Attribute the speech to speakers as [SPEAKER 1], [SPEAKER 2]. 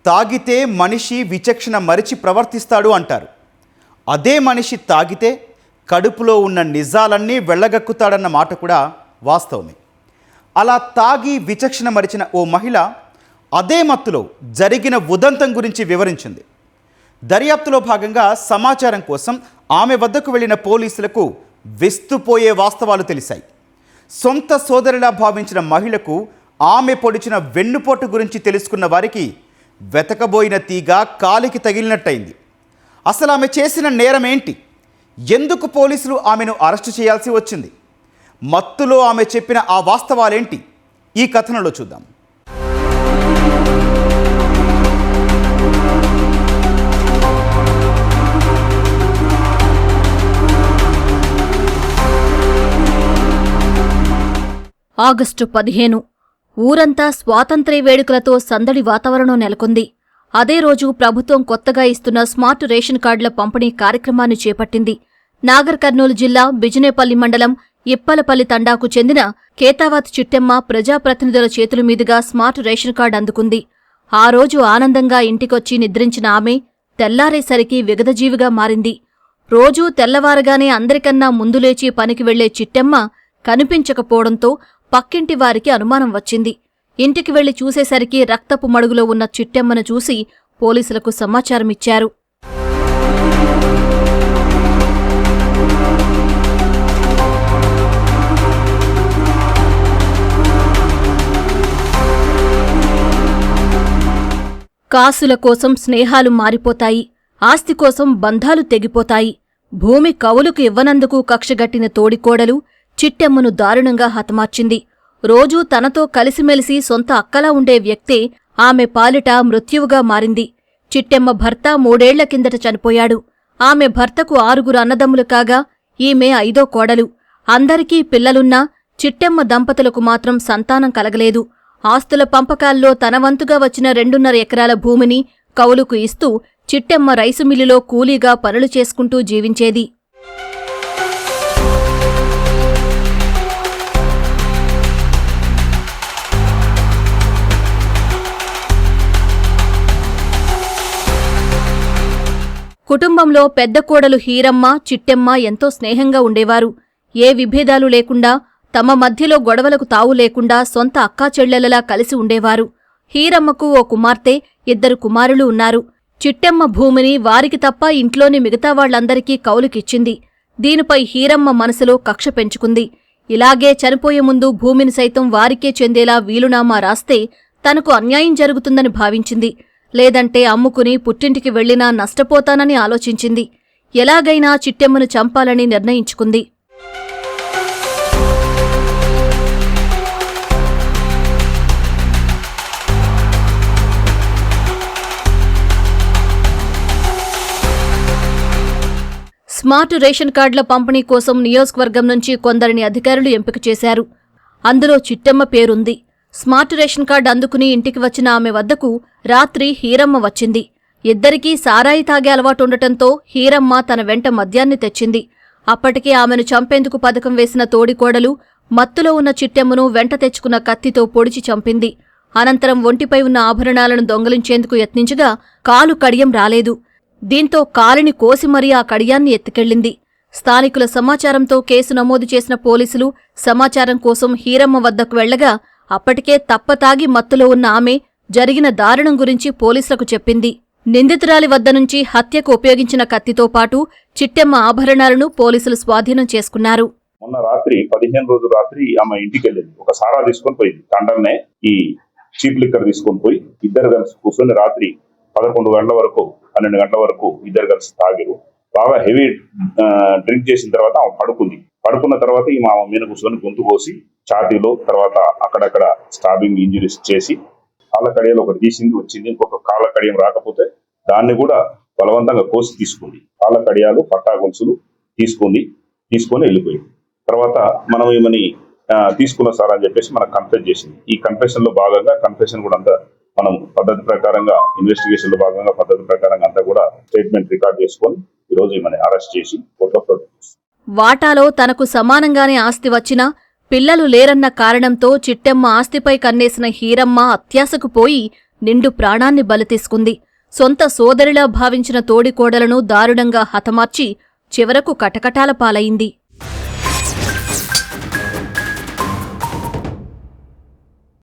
[SPEAKER 1] తాగితే మనిషి విచక్షణ మరిచి ప్రవర్తిస్తాడు అంటారు. అదే మనిషి తాగితే కడుపులో ఉన్న నిజాలన్నీ వెళ్ళగక్కుతాడన్న మాట కూడా వాస్తవమే. అలా తాగి విచక్షణ మరిచిన ఓ మహిళ అదే మత్తులో జరిగిన ఉదంతం గురించి వివరించింది. దర్యాప్తులో భాగంగా సమాచారం కోసం ఆమె వద్దకు వెళ్ళిన పోలీసులకు విస్తుపోయే వాస్తవాలు తెలిసాయి. సొంత సోదరిలా భావించిన మహిళకు ఆమె పొడిచిన వెన్నుపోటు గురించి తెలుసుకున్న వారికి వెతకబోయిన తీగ కాలికి తగిలినట్టయింది. అసలు ఆమె చేసిన నేరం ఏంటి? ఎందుకు పోలీసులు ఆమెను అరెస్టు చేయాల్సి వచ్చింది? మత్తులో ఆమె చెప్పిన ఆ వాస్తవాలేంటి? ఈ కథనంలో చూద్దాం.
[SPEAKER 2] ఆగస్టు 15 ఊరంతా స్వాతంత్ర్య వేడుకలతో సందడి వాతావరణం నెలకొంది. అదే రోజు ప్రభుత్వం కొత్తగా ఇస్తున్న స్మార్ట్ రేషన్ కార్డుల పంపిణీ కార్యక్రమాన్ని చేపట్టింది. నాగర్ కర్నూలు జిల్లా బిజినేపల్లి మండలం ఇప్పలపల్లి తండాకు చెందిన కేతావత్ చిట్టెమ్మ ప్రజాప్రతినిధుల చేతుల మీదుగా స్మార్ట్ రేషన్ కార్డు అందుకుంది. ఆ రోజు ఆనందంగా ఇంటికొచ్చి నిద్రించిన ఆమె తెల్లారేసరికి విగతజీవిగా మారింది. రోజూ తెల్లవారగానే అందరికన్నా ముందు లేచి పనికి వెళ్లే చిట్టెమ్మ కనిపించకపోవడంతో పక్కింటి వారికి అనుమానం వచ్చింది. ఇంటికి వెళ్లి చూసేసరికి రక్తపు మడుగులో ఉన్న చిట్టెమ్మను చూసి పోలీసులకు సమాచారమిచ్చారు. కాసుల కోసం స్నేహాలు మారిపోతాయి, ఆస్తి కోసం బంధాలు తెగిపోతాయి. భూమి కవులుకు ఇవ్వనందుకు కక్షగట్టిన తోడికోడలు చిట్టెమ్మను దారుణంగా హతమార్చింది. రోజూ తనతో కలిసిమెలిసి సొంత అక్కలా ఉండే వ్యక్తే ఆమె పాలిట మృత్యువుగా మారింది. చిట్టెమ్మ భర్త 3 ఏళ్ల కిందట చనిపోయాడు. ఆమె భర్తకు 6 అన్నదమ్ములు కాగా ఈమె 5వ కోడలు. అందరికీ పిల్లలున్నా చిట్టెమ్మ దంపతులకు మాత్రం సంతానం కలగలేదు. ఆస్తుల పంపకాల్లో తన వంతుగా వచ్చిన 2.5 ఎకరాల భూమిని కౌలుకు ఇస్తూ చిట్టెమ్మ రైసు మిల్లులో కూలీగా పనులు చేసుకుంటూ జీవించేది. కుటుంబంలో పెద్ద కోడలు హీరమ్మ, చిట్టెమ్మ ఎంతో స్నేహంగా ఉండేవారు. ఏ విభేదాలు లేకుండా, తమ మధ్యలో గొడవలకు తావు లేకుండా సొంత అక్కాచెల్లెలలా కలిసి ఉండేవారు. హీరమ్మకు ఓ కుమార్తె, 2 కుమారులు ఉన్నారు. చిట్టెమ్మ భూమిని వారికి తప్ప ఇంట్లోని మిగతా వాళ్లందరికీ కౌలుకిచ్చింది. దీనిపై హీరమ్మ మనసులో కక్ష పెంచుకుంది. ఇలాగే చనిపోయే ముందు భూమిని సైతం వారికే చెందేలా వీలునామా రాస్తే తనకు అన్యాయం జరుగుతుందని భావించింది. లేదంటే అమ్ముకుని పుట్టింటికి వెళ్లినా నష్టపోతానని ఆలోచించింది. ఎలాగైనా చిట్టెమ్మను చంపాలని నిర్ణయించుకుంది. స్మార్ట్ రేషన్ కార్డుల పంపిణీ కోసం నియోజకవర్గం నుంచి కొందరిని అధికారులు ఎంపిక చేశారు. అందులో చిట్టెమ్మ పేరుంది. స్మార్ట్ రేషన్ కార్డు అందుకుని ఇంటికి వచ్చిన ఆమె వద్దకు రాత్రి హీరమ్మ వచ్చింది. ఇద్దరికీ సారాయి తాగే అలవాటుండటంతో హీరమ్మ తన వెంట మద్యాన్ని తెచ్చింది. అప్పటికే ఆమెను చంపేందుకు పథకం వేసిన తోడికోడలు మత్తులో ఉన్న చిట్టెమ్మను వెంట తెచ్చుకున్న కత్తితో పొడిచి చంపింది. అనంతరం ఒంటిపై ఉన్న ఆభరణాలను దొంగలించేందుకు యత్నించగా కాలు కడియం రాలేదు. దీంతో కాలిని కోసి మరీ ఆ కడియాన్ని ఎత్తుకెళ్లింది. స్థానికుల సమాచారంతో కేసు నమోదు చేసిన పోలీసులు సమాచారం కోసం హీరమ్మ వద్దకు వెళ్లగా అప్పటికే తప్పతాగి మత్తులో ఉన్న ఆమె జరిగిన దారుణం గురించి పోలీసులకు చెప్పింది. నిందితురాలి వద్ద నుంచి హత్యకు ఉపయోగించిన కత్తితో పాటు చిట్టెమ్మ ఆభరణాలను పోలీసులు స్వాధీనం చేసుకున్నారు.
[SPEAKER 3] మొన్న రాత్రి 15 రోజు రాత్రి ఆమె ఇంటికి వెళ్ళింది. ఒక సారా తీసుకొని పోయింది. తండర్నే ఈ చీప్ లిక్కర్ తీసుకొని పోయి ఇద్దరు కలిసి కూర్చొని రాత్రి 11 గంటల వరకు 12 గంటల వరకు ఇద్దరు కలిసి తాగిరు. బాగా హెవీ డ్రింక్ చేసిన తర్వాత ఆమె పడుకున్న తర్వాత ఈ ఆమె మీద కూర్చొని గొంతు కోసి ఛాతీలో, తర్వాత అక్కడక్కడ స్టాబింగ్ ఇంజురీస్ చేసి కాళ్ళ కడియాలు ఒకటి తీసింది వచ్చింది. ఇంకొక కాళ్ళ కడియం రాకపోతే దాన్ని కూడా బలవంతంగా కోసి తీసుకుంది. కాళ్ళ కడియాలు, పట్టా గొలుసులు తీసుకొని వెళ్ళిపోయింది. తర్వాత మనం ఏమని తీసుకున్న సార్ అని చెప్పేసి మనకు కన్ఫెస్ చేసింది. ఈ కన్ఫెషన్ లో భాగంగా కన్ఫెషన్ కూడా అంతా మనం పద్ధతి ప్రకారంగా ఇన్వెస్టిగేషన్ లో భాగంగా పద్ధతి ప్రకారంగా అంతా కూడా స్టేట్మెంట్ రికార్డ్ చేసుకొని ఈ రోజు ఈమెను అరెస్ట్ చేసి కోర్టులో ప్రొడ్యూస్.
[SPEAKER 2] వాటాలో తనకు సమానంగానే ఆస్తి వచ్చినా పిల్లలు లేరన్న కారణంతో చిట్టెమ్మ ఆస్తిపై కన్నేసిన హీరమ్మ అత్యాశకు పోయి నిండు ప్రాణాన్ని బలితీసుకుంది. సొంత సోదరిలా భావించిన తోడికోడలను దారుణంగా హతమార్చి చివరకు కటకటాల పాలయింది.